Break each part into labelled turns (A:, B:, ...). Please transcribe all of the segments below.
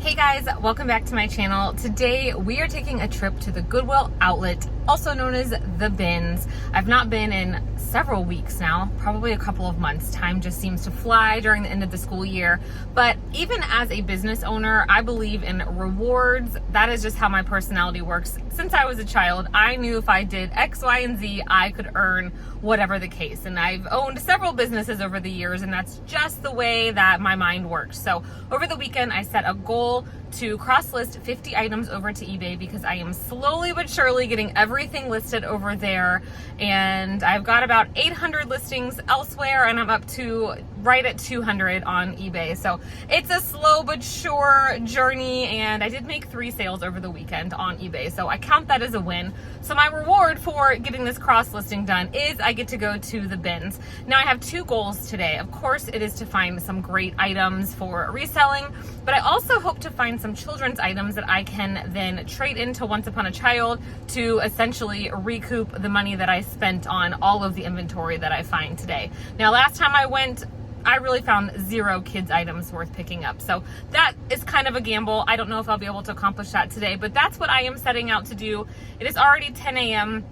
A: Hey guys, welcome back to my channel. Today we are taking a trip to the Goodwill outlet, also known as the bins. I've not been in several weeks now, probably a couple of months. Time just seems to fly during the end of the school year. But even as a business owner, I believe in rewards. That is just how my personality works. Since I was a child, I knew if I did X, Y, and Z, I could earn whatever the case. And I've owned several businesses over the years, and that's just the way that my mind works. So over the weekend, I set a goal to cross-list 50 items over to eBay because I am slowly but surely getting everything listed over there, and I've got about 800 listings elsewhere, and I'm up to right at 200 on eBay. So it's a slow but sure journey, and I did make 3 sales over the weekend on eBay, so I count that as a win. So my reward for getting this cross-listing done is I get to go to the bins. Now I have 2 goals today. Of course, it is to find some great items for reselling, but I also hope to find some children's items that I can then trade into Once Upon a Child to essentially recoup the money that I spent on all of the inventory that I find today. Now, last time I went, I really found 0 kids items worth picking up. So that is kind of a gamble. I don't know if I'll be able to accomplish that today, but that's what I am setting out to do. It is already 10 a.m.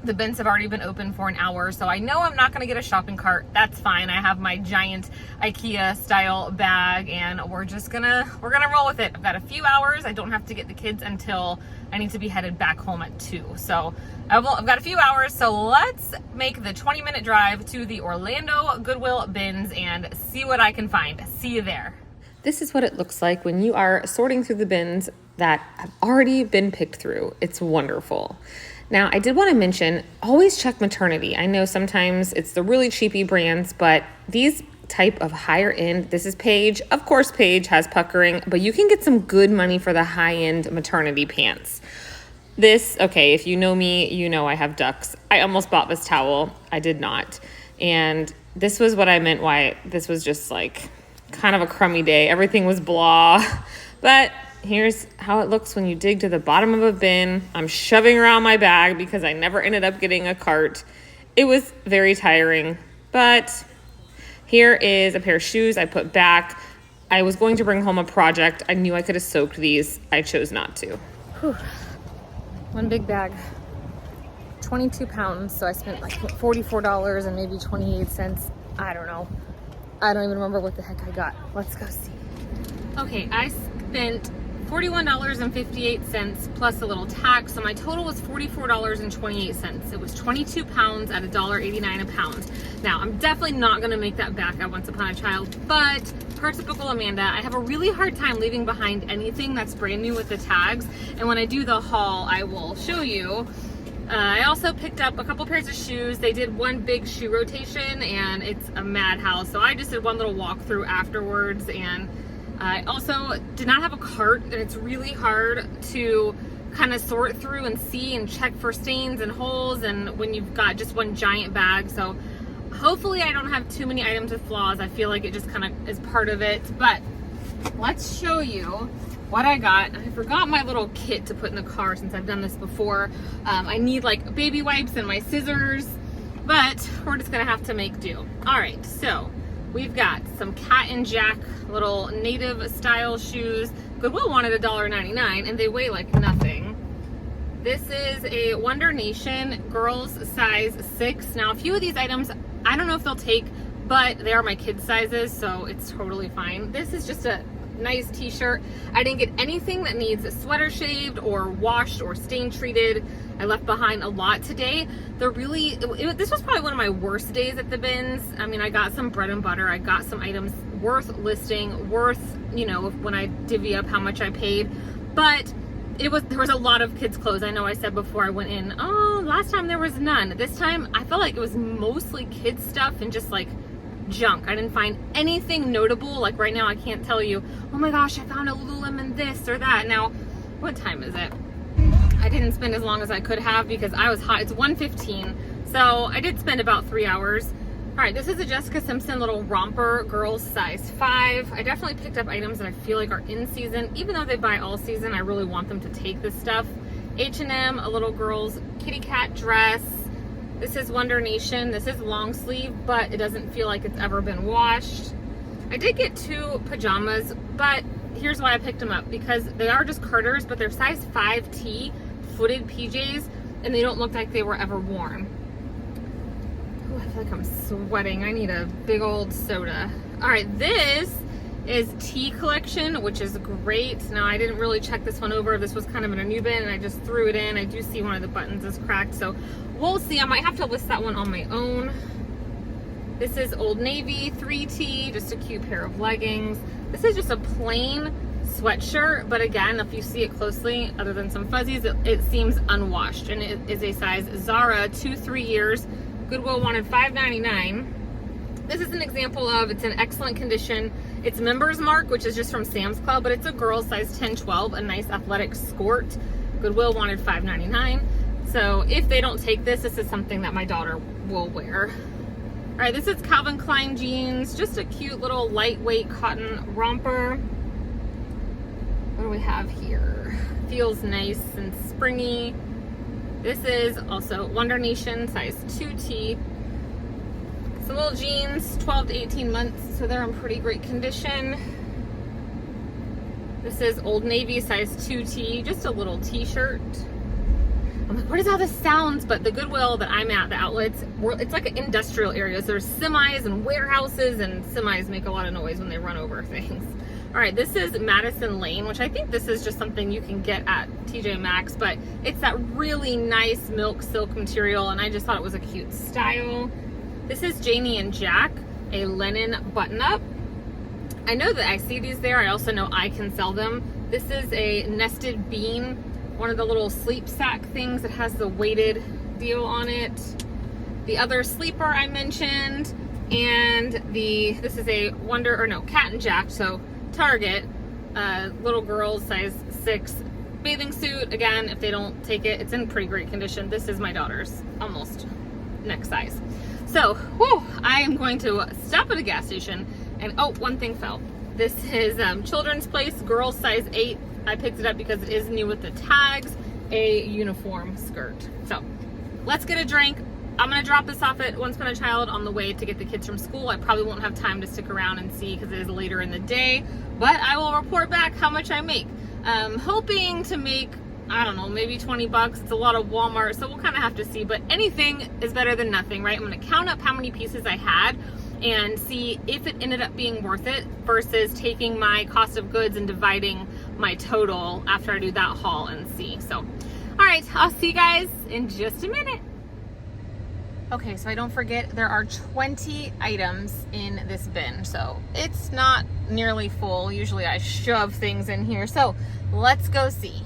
A: The bins have already been open for an hour, so I know I'm not gonna get a shopping cart. That's fine. I have my giant IKEA style bag, and we're gonna roll with it. I've got a few hours. I don't have to get the kids until I need to be headed back home at 2. So I've got a few hours, so let's make the 20-minute drive to the Orlando Goodwill bins and see what I can find. See you there. This is what it looks like when you are sorting through the bins that have already been picked through. It's wonderful. Now, I did want to mention, always check maternity. I know sometimes it's the really cheapy brands, but these type of higher end, this is Paige. Of course, Paige has puckering, but you can get some good money for the high end maternity pants. This, okay, if you know me, you know I have ducks. I almost bought this towel. I did not. And this was what I meant why this was just like kind of a crummy day. Everything was blah, but here's how it looks when you dig to the bottom of a bin. I'm shoving around my bag because I never ended up getting a cart. It was very tiring, but here is a pair of shoes I put back. I was going to bring home a project. I knew I could have soaked these. I chose not to. Whew. One big bag, 22 pounds. So I spent like $44 and maybe 28 cents. I don't know. I don't even remember what the heck I got. Let's go see. Okay, I spent $41.58 plus a little tax, so my total was $44.28. It was 22 pounds at $1.89 a pound. Now, I'm definitely not going to make that back at Once Upon a Child, but per typical Amanda, I have a really hard time leaving behind anything that's brand new with the tags, and when I do the haul, I will show you. I also picked up a couple pairs of shoes. They did one big shoe rotation, and it's a madhouse, so I just did one little walkthrough afterwards, and I also did not have a cart, and it's really hard to kind of sort through and see and check for stains and holes, and when you've got just one giant bag. So hopefully I don't have too many items with flaws. I feel like it just kind of is part of it, but let's show you what I got. I forgot my little kit to put in the car since I've done this before. I need like baby wipes and my scissors, but we're just gonna have to make do. All right, so we've got some Cat and Jack little native style shoes. Goodwill wanted $1.99 and they weigh like nothing. This is a Wonder Nation girls size 6. Now a few of these items, I don't know if they'll take, but they are my kids sizes, so it's totally fine. This is just a nice t-shirt. I didn't get anything that needs sweater shaved or washed or stain treated. I left behind a lot today. This was probably one of my worst days at the bins. I mean, I got some bread and butter. I got some items worth listing, worth, you know, when I divvy up how much I paid. But there was a lot of kids' clothes. I know I said before I went in, oh, last time there was none. This time I felt like it was mostly kids stuff and just like junk. I didn't find anything notable. Like right now I can't tell you, oh my gosh, I found a Lululemon this or that. Now, what time is it? I didn't spend as long as I could have because I was hot. It's 1:15, so I did spend about 3 hours. All right, this is a Jessica Simpson little romper, girls size 5. I definitely picked up items that I feel like are in season. Even though they buy all season, I really want them to take this stuff. H&M, a little girl's kitty cat dress. This is Wonder Nation. This is long sleeve, but it doesn't feel like it's ever been washed. I did get 2 pajamas, but here's why I picked them up, because they are just Carters, but they're size 5T footed PJs, and they don't look like they were ever worn. Ooh, I feel like I'm sweating. I need a big old soda. All right, this is T collection, which is great. Now, I didn't really check this one over. This was kind of in a new bin, and I just threw it in. I do see one of the buttons is cracked, so we'll see. I might have to list that one on my own. This is Old Navy 3T, just a cute pair of leggings. This is just a plain sweatshirt, but again, if you see it closely, other than some fuzzies, it seems unwashed, and it is a size Zara 2-3 years. Goodwill wanted $5.99. This is an example of, it's in excellent condition. It's Members Mark, which is just from Sam's Club, but it's a girl's size 10-12, a nice athletic skort. Goodwill wanted $5.99. So if they don't take this, this is something that my daughter will wear. All right, this is Calvin Klein jeans, just a cute little lightweight cotton romper. What do we have here? Feels nice and springy. This is also Wonder Nation, size 2T. Some little jeans, 12 to 18 months, so they're in pretty great condition. This is Old Navy, size 2T, just a little t-shirt. I'm like, what is all this sounds? But the Goodwill that I'm at, the outlets, it's like an industrial area. So there's semis and warehouses, and semis make a lot of noise when they run over things. All right, this is Madison Lane, which I think this is just something you can get at TJ Maxx, but it's that really nice milk silk material, and I just thought it was a cute style. This is Janie and Jack, a linen button-up. I know that I see these there. I also know I can sell them. This is a nested bean, one of the little sleep sack things that has the weighted deal on it. The other sleeper I mentioned, and this is a Cat and Jack, so Target, little girls, size 6 bathing suit. Again, if they don't take it, it's in pretty great condition. This is my daughter's, almost next size. So, I am going to stop at a gas station, and one thing fell. This is Children's Place, girls size 8. I picked it up because it is new with the tags, a uniform skirt. So, let's get a drink. I'm gonna drop this off at Once Upon a Child on the way to get the kids from school. I probably won't have time to stick around and see because it is later in the day, but I will report back how much I make. Hoping to make, I don't know, maybe 20 bucks. It's a lot of Walmart, so we'll kind of have to see, but anything is better than nothing, right? I'm gonna count up how many pieces I had and see if it ended up being worth it versus taking my cost of goods and dividing my total after I do that haul and see. So, all right, I'll see you guys in just a minute. Okay, so I don't forget, there are 20 items in this bin, so it's not nearly full. Usually I shove things in here, so let's go see.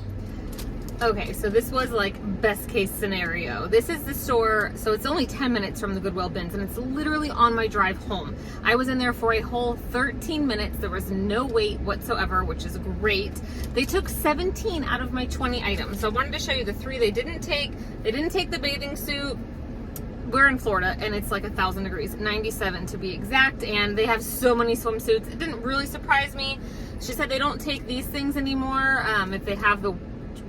A: Okay, so this was like best case scenario. This is the store, so it's only 10 minutes from the Goodwill bins, and it's literally on my drive home. I was in there for a whole 13 minutes. There was no wait whatsoever, which is great. They took 17 out of my 20 items. So I wanted to show you the 3 they didn't take. They didn't take the bathing suit. We're in Florida, and it's like 1,000 degrees, 97 to be exact, and they have so many swimsuits. It didn't really surprise me. She said they don't take these things anymore if they have the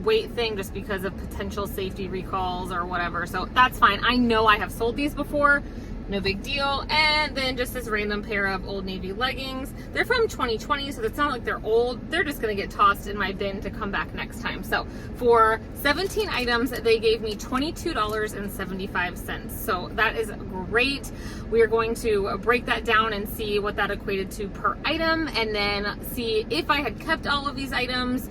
A: weight thing, just because of potential safety recalls or whatever, so that's fine. I know I have sold these before, no big deal. And then just this random pair of Old Navy leggings. They're from 2020, so it's not like they're old. They're just gonna get tossed in my bin to come back next time. So for 17 items, they gave me $22.75. So that is great. We are going to break that down and see what that equated to per item, and then see if I had kept all of these items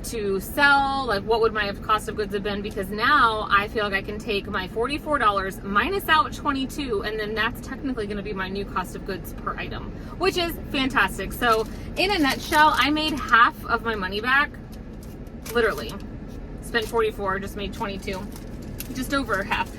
A: to sell, like what would my cost of goods have been, because now I feel like I can take my $44 minus out 22, and then that's technically going to be my new cost of goods per item, which is fantastic. So in a nutshell, I made half of my money back, literally. Spent 44, just made 22, just over half,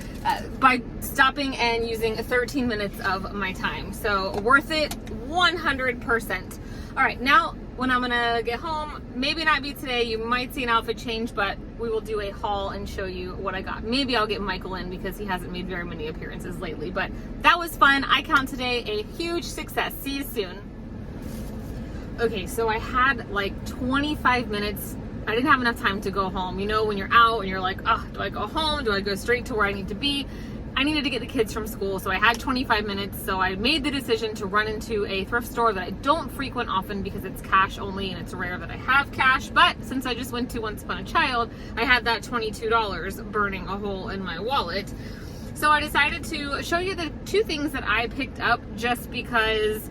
A: by stopping and using 13 minutes of my time. So worth it 100%. All right, now when I'm gonna get home, maybe not be today, you might see an outfit change, but we will do a haul and show you what I got. Maybe I'll get Michael in because he hasn't made very many appearances lately, but that was fun. I count today a huge success. See you soon. Okay, so I had like 25 minutes. I didn't have enough time to go home. You know, when you're out and you're like, oh, do I go home? Do I go straight to where I need to be? I needed to get the kids from school, so I had 25 minutes. So I made the decision to run into a thrift store that I don't frequent often because it's cash only and it's rare that I have cash. But since I just went to Once Upon a Child, I had that $22 burning a hole in my wallet. So I decided to show you the two things that I picked up just because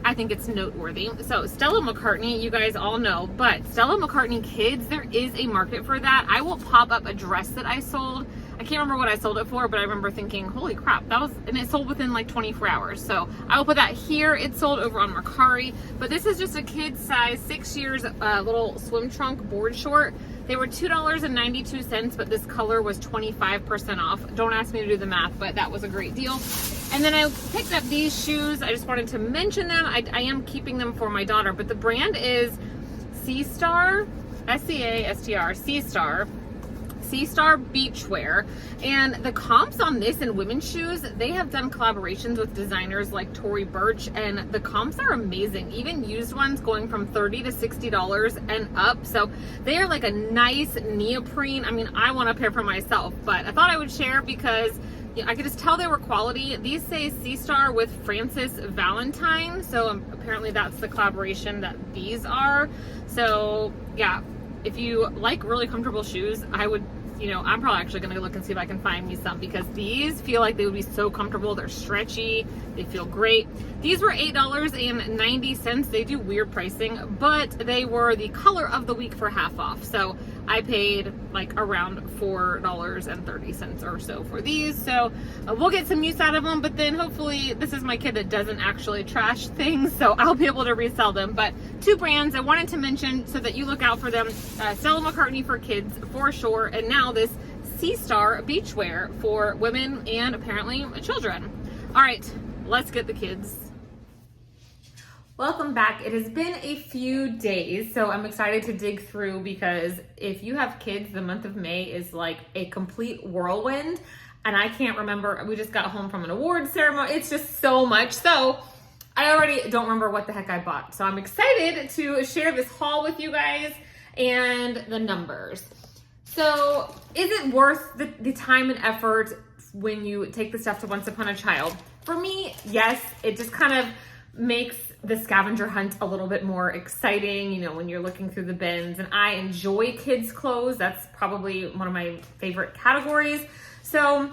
A: I think it's noteworthy. So Stella McCartney, you guys all know, but Stella McCartney kids, there is a market for that. I will pop up a dress that I sold. I can't remember what I sold it for, but I remember thinking, holy crap, and it sold within like 24 hours. So I will put that here. It's sold over on Mercari, but this is just a kid size, 6 years, little swim trunk board short. They were $2.92, but this color was 25% off. Don't ask me to do the math, but that was a great deal. And then I picked up these shoes. I just wanted to mention them. I am keeping them for my daughter, but the brand is C-Star, S-C-A-S-T-R, C-Star. C-Star Beachwear, and the comps on this and women's shoes, they have done collaborations with designers like Tory Burch, and the comps are amazing. Even used ones going from $30 to $60 and up. So they are like a nice neoprene. I mean, I want a pair for myself, but I thought I would share because I could just tell they were quality. These say C-Star with Francis Valentine, so apparently that's the collaboration that these are. So yeah, if you like really comfortable shoes, I would, I'm probably actually going to look and see if I can find me some, because these feel like they would be so comfortable. They're stretchy. They feel great. These were $8.90. They do weird pricing, but they were the color of the week for half off. So I paid like around $4.30 or so for these. So we'll get some use out of them, but then hopefully this is my kid that doesn't actually trash things, so I'll be able to resell them. But two brands I wanted to mention so that you look out for them. Stella McCartney for kids for sure, and now this C-Star beachwear for women and apparently children. All right, let's get the kids. Welcome back. It has been a few days, so I'm excited to dig through, because if you have kids, the month of May is like a complete whirlwind, and I can't remember. We just got home from an awards ceremony. It's just so much. So I already don't remember what the heck I bought. So I'm excited to share this haul with you guys and the numbers. So is it worth the time and effort when you take the stuff to Once Upon a Child? For me, yes. It just kind of makes the scavenger hunt a little bit more exciting, when you're looking through the bins. And I enjoy kids' clothes. That's probably one of my favorite categories. So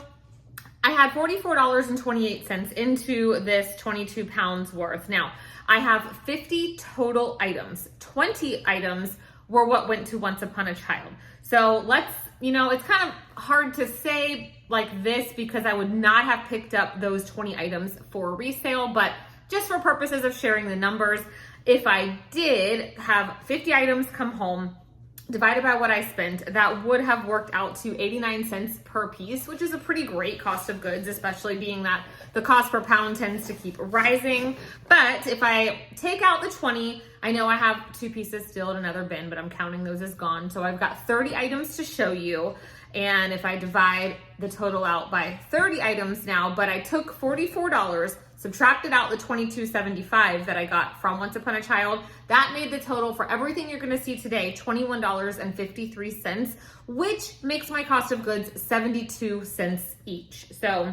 A: I had $44.28 into this 22 pounds worth. Now, I have 50 total items. 20 items were what went to Once Upon a Child. So let's, it's kind of hard to say like this because I would not have picked up those 20 items for resale, but just for purposes of sharing the numbers, if I did have 50 items come home, divided by what I spent, that would have worked out to 89 cents per piece, which is a pretty great cost of goods, especially being that the cost per pound tends to keep rising. But if I take out the 20, I know I have 2 pieces still in another bin, but I'm counting those as gone. So I've got 30 items to show you. And if I divide the total out by 30 items now, but I took $44, subtracted out the $22.75 that I got from Once Upon a Child, that made the total for everything you're gonna see today, $21.53, which makes my cost of goods 72 cents each. So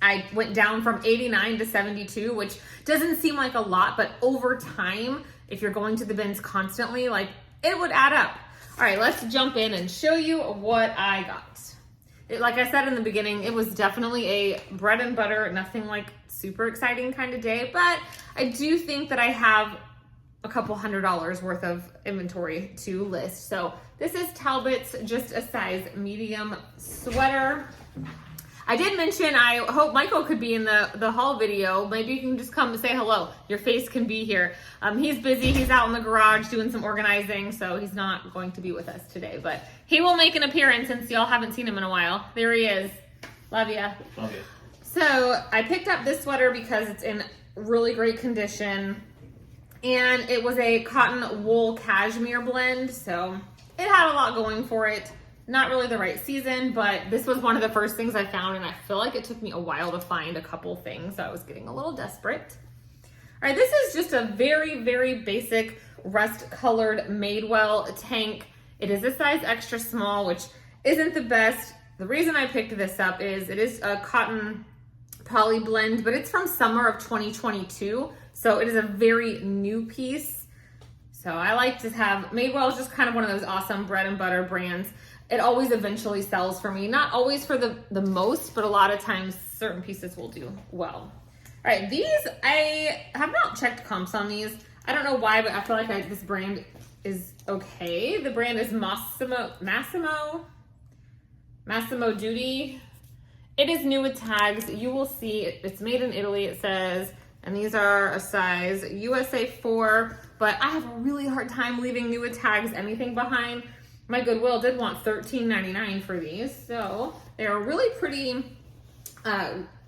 A: I went down from 89 to 72, which doesn't seem like a lot, but over time, if you're going to the bins constantly, like it would add up. All right, let's jump in and show you what I got. Like I said in the beginning, it was definitely a bread and butter, nothing like super exciting kind of day, but I do think that I have a couple $100 worth of inventory to list. So this is Talbot's, just a size medium sweater. I did mention, I hope Michael could be in the haul video. Maybe you can just come and say hello. Your face can be here. He's busy. He's out in the garage doing some organizing, so he's not going to be with us today. But he will make an appearance since y'all haven't seen him in a while. There he is. Love ya. Love ya. So I picked up this sweater because it's in really great condition. And it was a cotton wool cashmere blend, so it had a lot going for it. Not really the right season, but this was one of the first things I found, and I feel like it took me a while to find a couple things, so I was getting a little desperate. All right, this is just a very, very basic rust-colored Madewell tank. It is a size extra small, which isn't the best. The reason I picked this up is it is a cotton poly blend, but it's from summer of 2022. So it is a very new piece. So I like to have, Madewell is just kind of one of those awesome bread and butter brands. It always eventually sells for me. Not always for the most, but a lot of times certain pieces will do well. All right, these, I have not checked comps on these. I don't know why, but I feel like this brand is okay. The brand is Massimo Dutti. It is new with tags. You will see it's made in Italy, it says, and these are a size USA 4, but I have a really hard time leaving new with tags anything behind. My Goodwill did want $13.99 for these, so they're really pretty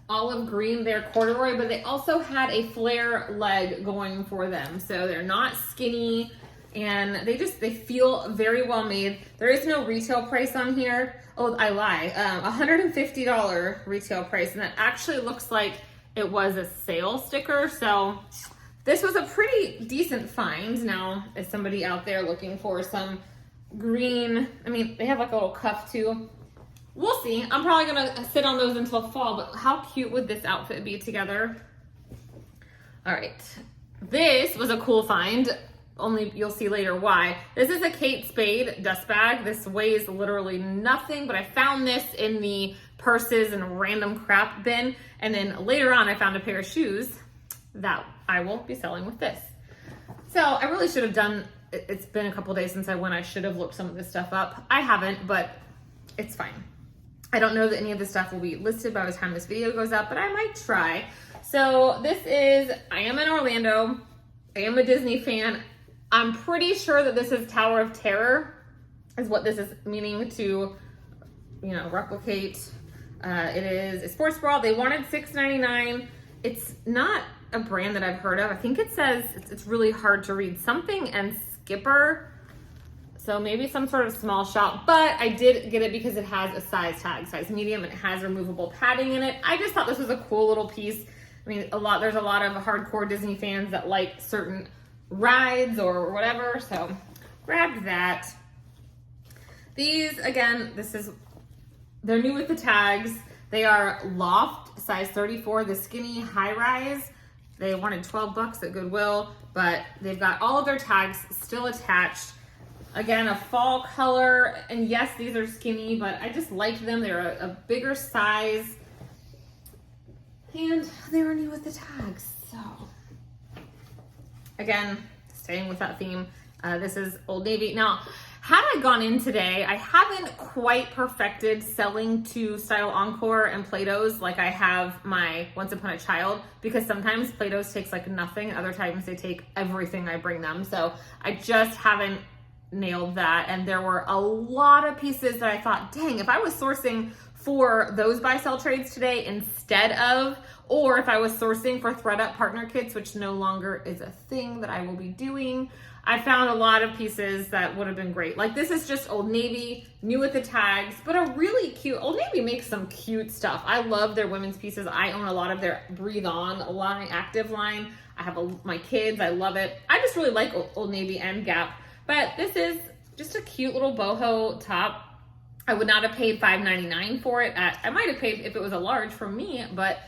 A: olive green. They're corduroy, but they also had a flare leg going for them, so they're not skinny, and they feel very well made. There is no retail price on here. Oh, I lie. $150 retail price, and that actually looks like it was a sale sticker, so this was a pretty decent find. Now, is somebody out there looking for some green, I mean, they have like a little cuff too. We'll see. I'm probably gonna sit on those until fall, but how cute would this outfit be together? All right, this was a cool find. Only you'll see later why. This is a Kate Spade dust bag. This weighs literally nothing, but I found this in the purses and random crap bin. And then later on, I found a pair of shoes that I will be selling with this. So I really should have done, it's been a couple days since I went. I should have looked some of this stuff up. I haven't, but it's fine. I don't know that any of this stuff will be listed by the time this video goes up, but I might try. So this is, I am in Orlando. I am a Disney fan. I'm pretty sure that this is Tower of Terror is what this is meaning to, replicate. It is a sports bra. They wanted $6.99. It's not a brand that I've heard of. I think it says, it's really hard to read, something and Skipper. So maybe some sort of small shop, but I did get it because it has a size tag, size medium, and it has removable padding in it. I just thought this was a cool little piece. I mean, there's a lot of hardcore Disney fans that like certain rides or whatever, so grabbed that. These, again, they're new with the tags. They are Loft, size 34, the skinny high rise. They wanted $12 at Goodwill, but they've got all of their tags still attached. Again, a fall color, and yes, these are skinny, but I just liked them. They're a bigger size, and they were new with the tags, so. Again, staying with that theme, this is Old Navy. Now, had I gone in today, I haven't quite perfected selling to Style Encore and Play-Dohs like I have my Once Upon a Child, because sometimes Play-Dohs takes like nothing, other times they take everything I bring them. So I just haven't nailed that, and there were a lot of pieces that I thought, dang, if I was sourcing for those buy sell trades today instead of, or if I was sourcing for ThredUp partner kits, which no longer is a thing that I will be doing, I found a lot of pieces that would have been great. Like this is just Old Navy, new with the tags, but a really cute, Old Navy makes some cute stuff. I love their women's pieces. I own a lot of their Breathe On line, active line. I have my kids, I love it. I just really like Old Navy and Gap. But this is just a cute little boho top. I would not have paid $5.99 for it. I might have paid if it was a large for me, but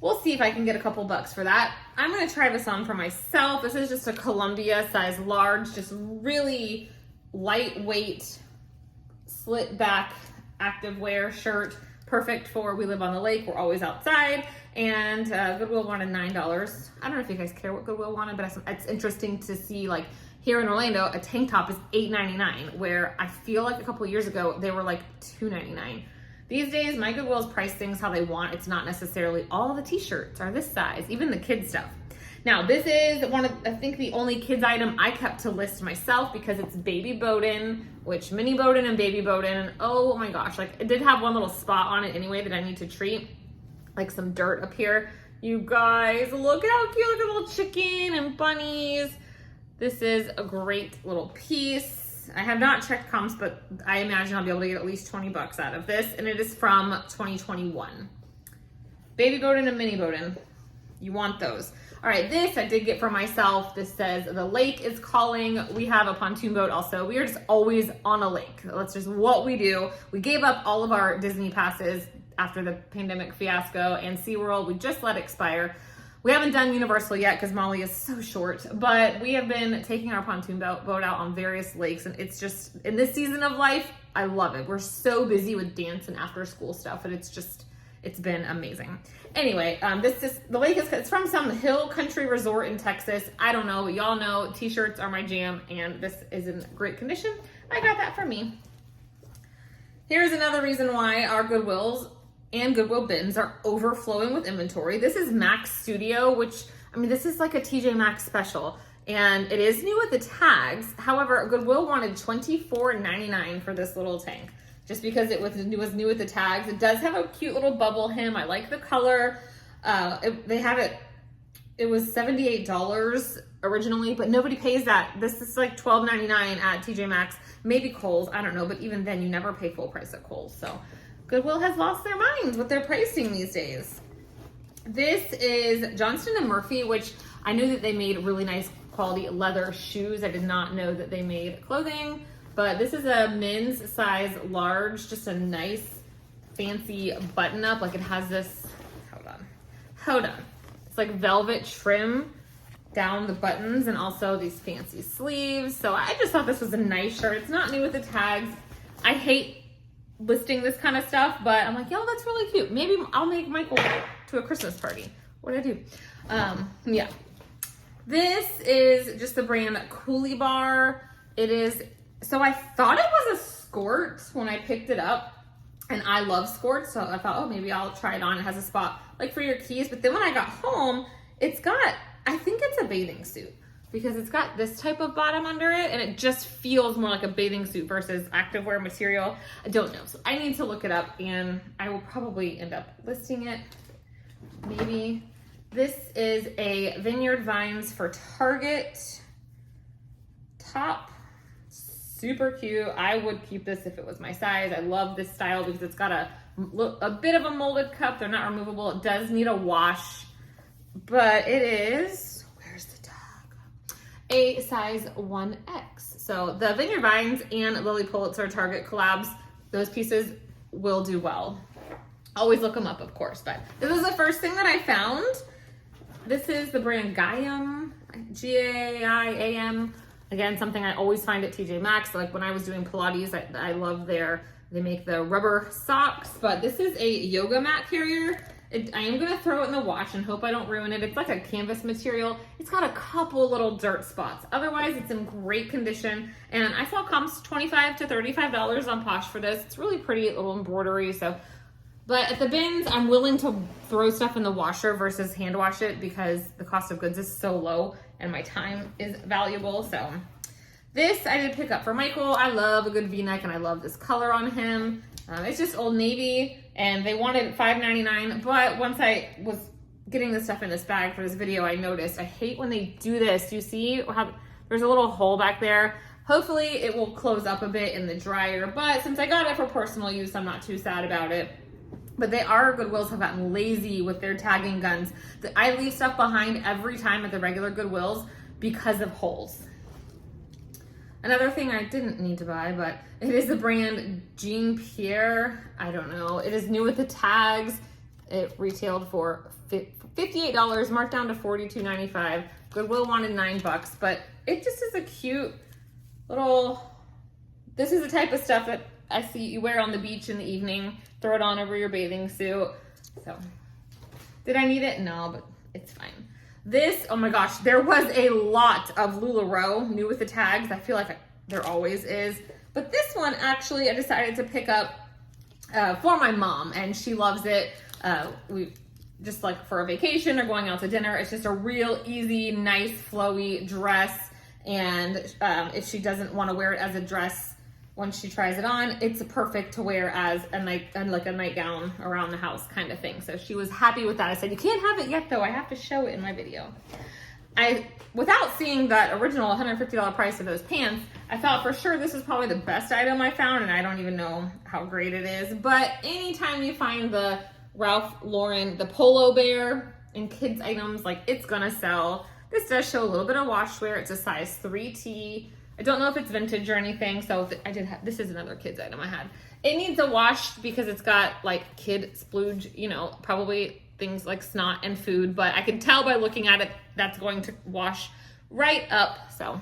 A: we'll see if I can get a couple bucks for that. I'm gonna try this on for myself. This is just a Columbia size large, just really lightweight, slit back activewear shirt. Perfect for we live on the lake, we're always outside. And Goodwill wanted $9. I don't know if you guys care what Goodwill wanted, but it's interesting to see, like, here in Orlando, a tank top is $8.99, where I feel like a couple years ago, they were like $2.99. These days, my Goodwill's price things how they want. It's not necessarily all the t-shirts are this size, even the kids stuff. Now, this is one of, I think, the only kids item I kept to list myself because it's Baby Bowden, which Mini Bowden and Baby Bowden, oh my gosh, like it did have one little spot on it anyway that I need to treat, like some dirt up here. You guys, look how cute, look at the little chicken and bunnies. This is a great little piece. I have not checked comps, but I imagine I'll be able to get at least 20 bucks out of this, and it is from 2021. Baby Bowden and Mini Bowden. You want those. All right, this I did get for myself. This says, the lake is calling. We have a pontoon boat also. We are just always on a lake. That's just what we do. We gave up all of our Disney passes after the pandemic fiasco, and SeaWorld, we just let expire. We haven't done Universal yet because Molly is so short, but we have been taking our pontoon boat out on various lakes, and it's just, in this season of life, I love it. We're so busy with dance and after school stuff, and it's been amazing. Anyway, the lake it's from some hill country resort in Texas. I don't know, but y'all know t-shirts are my jam, and this is in great condition. I got that for me. Here's another reason why our Goodwills and Goodwill bins are overflowing with inventory. This is Max Studio, which, I mean, this is like a TJ Maxx special, and it is new with the tags. However, Goodwill wanted $24.99 for this little tank, just because it was new with the tags. It does have a cute little bubble hem. I like the color. It was $78 originally, but nobody pays that. This is like $12.99 at TJ Maxx, maybe Kohl's, I don't know, but even then you never pay full price at Kohl's. So Goodwill has lost their minds with their pricing these days. This is Johnston & Murphy, which I knew that they made really nice quality leather shoes. I did not know that they made clothing, but this is a men's size large, just a nice fancy button up. Like it has this, hold on. It's like velvet trim down the buttons and also these fancy sleeves. So I just thought this was a nice shirt. It's not new with the tags. I hate listing this kind of stuff, but I'm like, yo, that's really cute. Maybe I'll make Michael to a Christmas party. What'd I do? Yeah. This is just the brand Coolie Bar. It is, so I thought it was a skirt when I picked it up, and I love skirts, so I thought, oh, maybe I'll try it on. It has a spot like for your keys, but then when I got home, it's got, I think it's a bathing suit, because it's got this type of bottom under it, and it just feels more like a bathing suit versus activewear material. I don't know, so I need to look it up, and I will probably end up listing it, maybe. This is a Vineyard Vines for Target top. Super cute. I would keep this if it was my size. I love this style because it's got a bit of a molded cup. They're not removable. It does need a wash, but it is, where's the tag? A size 1X. So the Vineyard Vines and Lily Pulitzer Target collabs, those pieces will do well. Always look them up, of course, but this was the first thing that I found. This is the brand Gaiam, G-A-I-A-M. Again, something I always find at TJ Maxx. Like when I was doing Pilates, I love they make the rubber socks, but this is a yoga mat carrier. I am gonna throw it in the wash and hope I don't ruin it. It's like a canvas material. It's got a couple little dirt spots. Otherwise, it's in great condition. And I saw comps $25 to $35 on Posh for this. It's really pretty little embroidery. So, but at the bins, I'm willing to throw stuff in the washer versus hand wash it because the cost of goods is so low and my time is valuable. So this I did pick up for Michael. I love a good V-neck and I love this color on him. It's just Old Navy and they wanted $5.99, but once I was getting the stuff in this bag for this video, I noticed I hate when they do this. Do you see how there's a little hole back there? Hopefully it will close up a bit in the dryer, but since I got it for personal use, I'm not too sad about it. But Goodwills have gotten lazy with their tagging guns. I leave stuff behind every time at the regular Goodwills because of holes. Another thing I didn't need to buy, but it is the brand Jean Pierre. I don't know. It is new with the tags. It retailed for $58, marked down to $42.95. Goodwill wanted $9, but it just is a cute little, this is the type of stuff that I see you wear on the beach in the evening, throw it on over your bathing suit. So, did I need it? No, but it's fine. This, oh my gosh, there was a lot of LuLaRoe, new with the tags. I feel like there always is. But this one, actually, I decided to pick up for my mom, and she loves it. We just like for a vacation or going out to dinner. It's just a real easy, nice, flowy dress. And if she doesn't want to wear it as a dress, once she tries it on, it's perfect to wear as a nightgown around the house kind of thing. So she was happy with that. I said, you can't have it yet though. I have to show it in my video. Without seeing that original $150 price of those pants, I thought for sure this is probably the best item I found, and I don't even know how great it is. But anytime you find the Ralph Lauren, the Polo Bear, in kids items, like it's gonna sell. This does show a little bit of wash wear. It's a size 3T. I don't know if it's vintage or anything, so I did have, this is another kids item I had. It needs a wash because it's got like kid splooge, you know, probably things like snot and food, but I can tell by looking at it that's going to wash right up, so.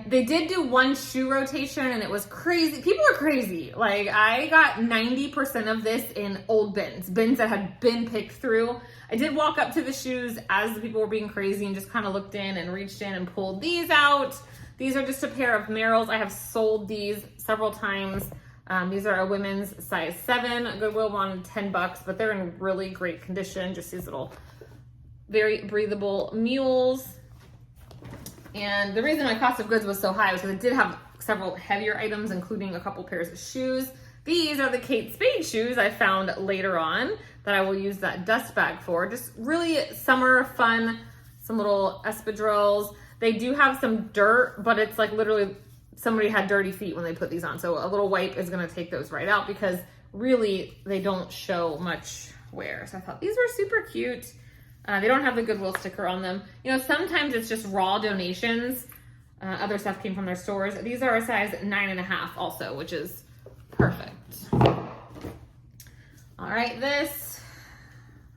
A: They did do one shoe rotation and it was crazy. People are crazy. Like I got 90% of this in old bins that had been picked through. I did walk up to the shoes as the people were being crazy and just kind of looked in and reached in and pulled these out. These are just a pair of Merrells. I have sold these several times. These are a women's size 7. Goodwill wanted $10, but they're in really great condition. Just these little very breathable mules. And the reason my cost of goods was so high was because it did have several heavier items, including a couple pairs of shoes. These are the Kate Spade shoes I found later on that I will use that dust bag for. Just really summer fun, some little espadrilles. They do have some dirt, but it's like literally somebody had dirty feet when they put these on. So a little wipe is gonna take those right out because really they don't show much wear. So I thought these were super cute. They don't have the Goodwill sticker on them. You know, sometimes it's just raw donations. Other stuff came from their stores. These are a size 9.5 also, which is perfect. All right, this,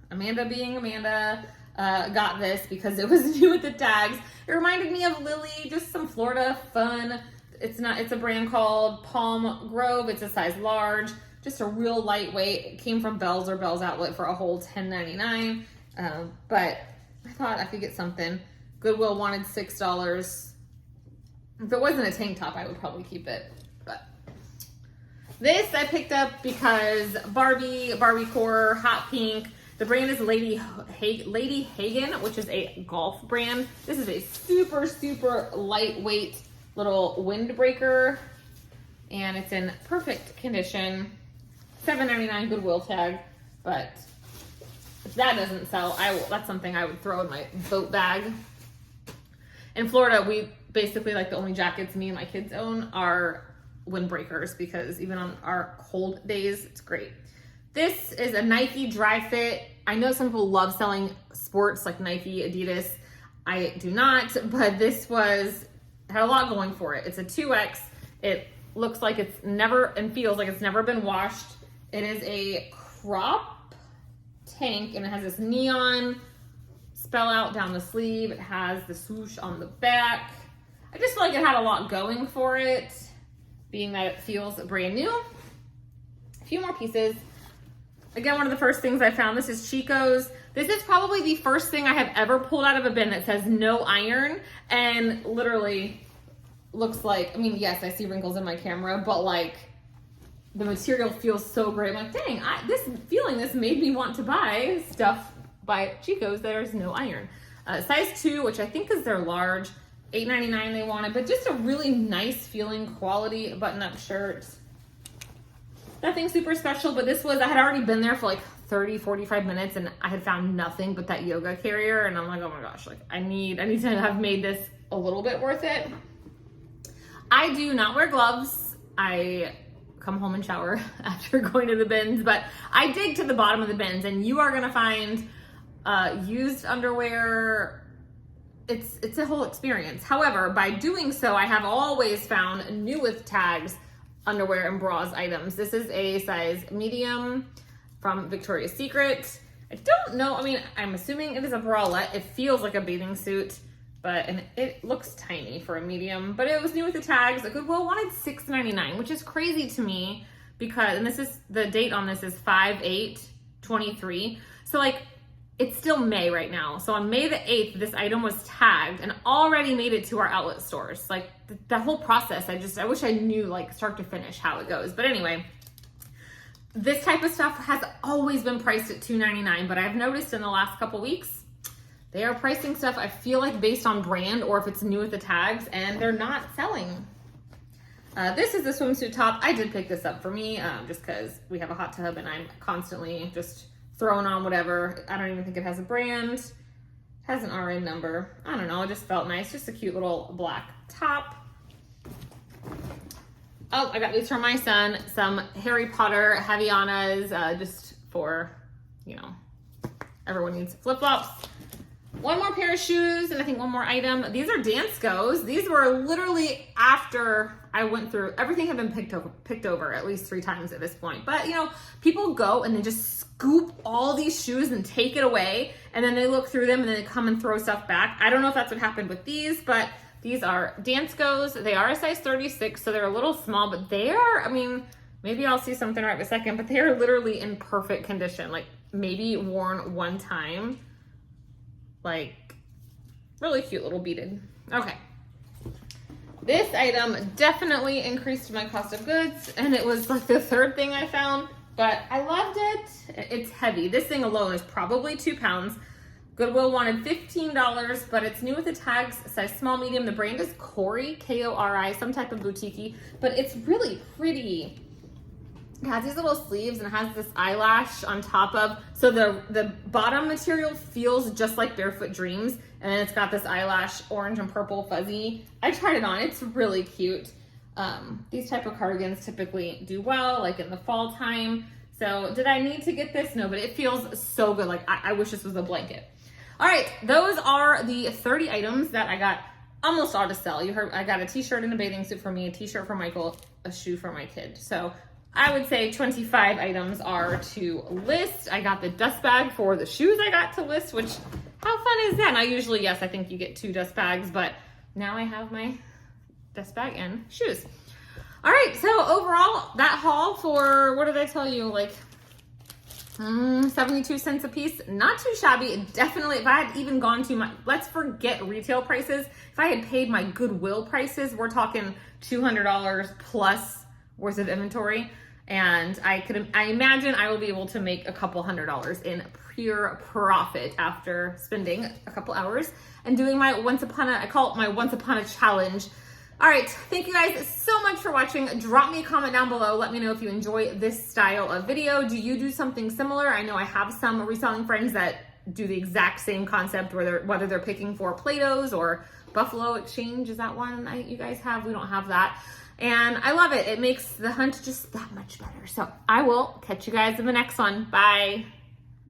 A: Amanda being Amanda, got this because it was new with the tags. It reminded me of Lily, just some Florida fun. It's a brand called Palm Grove. It's a size large, just a real lightweight. It came from Bell's or Bell's Outlet for a whole $10.99. But I thought I could get something. Goodwill wanted $6. If it wasn't a tank top, I would probably keep it. But this I picked up because Barbie Core, hot pink. The brand is Lady Hagen, which is a golf brand. This is a super, super lightweight little windbreaker. And it's in perfect condition. $7.99 Goodwill tag, but if that doesn't sell, that's something I would throw in my boat bag. In Florida, we basically, like, the only jackets me and my kids own are windbreakers because even on our cold days, it's great. This is a Nike dry fit. I know some people love selling sports like Nike, Adidas. I do not, but this had a lot going for it. It's a 2X. It looks like it's never, and feels like it's never been washed. It is a crop tank and it has this neon spell out down the sleeve. It has the swoosh on the back. I just feel like it had a lot going for it, being that it feels brand new. A few more pieces. Again, one of the first things I found, this is Chico's. This is probably the first thing I have ever pulled out of a bin that says no iron and literally looks like, I mean, yes, I see wrinkles in my camera, but like the material feels so great. I'm like, dang, this made me want to buy stuff by Chico's that there's no iron. Size 2, which I think is their large, $8.99 they wanted, but just a really nice feeling quality button-up shirt. Nothing super special, but I had already been there for like 30, 45 minutes and I had found nothing but that yoga carrier. And I'm like, oh my gosh, like I need to have made this a little bit worth it. I do not wear gloves. I come home and shower after going to the bins, but I dig to the bottom of the bins and you are gonna find used underwear. It's a whole experience. However, by doing so, I have always found new with tags underwear and bras items. This is a size medium from Victoria's Secret. I don't know, I mean, I'm assuming it is a bralette. It feels like a bathing suit, and it looks tiny for a medium, but it was new with the tags. Goodwill wanted $6.99, which is crazy to me because, and this is, the date on this is 5/8/23. So like, it's still May right now. So on May the 8th, this item was tagged and already made it to our outlet stores. Like the whole process, I wish I knew like start to finish how it goes. But anyway, this type of stuff has always been priced at $2.99, but I've noticed in the last couple weeks, they are pricing stuff, I feel like based on brand or if it's new with the tags, and they're not selling. This is a swimsuit top. I did pick this up for me just because we have a hot tub and I'm constantly just throwing on whatever. I don't even think it has a brand. It has an RN number. I don't know, it just felt nice. Just a cute little black top. Oh, I got these from my son. Some Harry Potter Havaianas, just for, you know, everyone needs flip-flops. One more pair of shoes, and I think one more item. These are Danskos. These were literally after I went through, everything had been picked over at least 3 times at this point. But you know, people go and they just scoop all these shoes and take it away, and then they look through them and then they come and throw stuff back. I don't know if that's what happened with these, but these are Danskos. They are a size 36, so they're a little small, but they are, I mean, maybe I'll see something right in a second, but they are literally in perfect condition. Like maybe worn one time. Like really cute little beaded. Okay. This item definitely increased my cost of goods, and it was like the 3rd thing I found, but I loved it. It's heavy. This thing alone is probably 2 pounds. Goodwill wanted $15, but it's new with the tags, size small, medium. The brand is Kori, K-O-R-I, some type of boutique, but it's really pretty. It has these little sleeves and it has this eyelash on top of, so the bottom material feels just like Barefoot Dreams, and then it's got this eyelash, orange and purple fuzzy. I tried it on, it's really cute. These type of cardigans typically do well, like in the fall time. So did I need to get this? No, but it feels so good. Like I wish this was a blanket. All right, those are the 30 items that I got almost all to sell. You heard I got a t-shirt and a bathing suit for me, a t-shirt for Michael, a shoe for my kid. So I would say 25 items are to list. I got the dust bag for the shoes I got to list, which how fun is that? Now usually, yes, I think you get 2 dust bags, but now I have my dust bag and shoes. All right, so overall, that haul for, what did I tell you? Like 72 cents a piece, not too shabby. Definitely, if I had even gone to my, let's forget retail prices. If I had paid my Goodwill prices, we're talking $200 plus worth of inventory. And I imagine I will be able to make a couple $100s in pure profit after spending a couple hours and doing my I call it my once upon a challenge. All right, thank you guys so much for watching. Drop me a comment down below. Let me know if you enjoy this style of video. Do you do something similar? I know I have some reselling friends that do the exact same concept, whether they're picking for Play-Dohs or Buffalo Exchange. Is that one you guys have? We don't have that. And I love it. It makes the hunt just that much better. So I will catch you guys in the next one. Bye.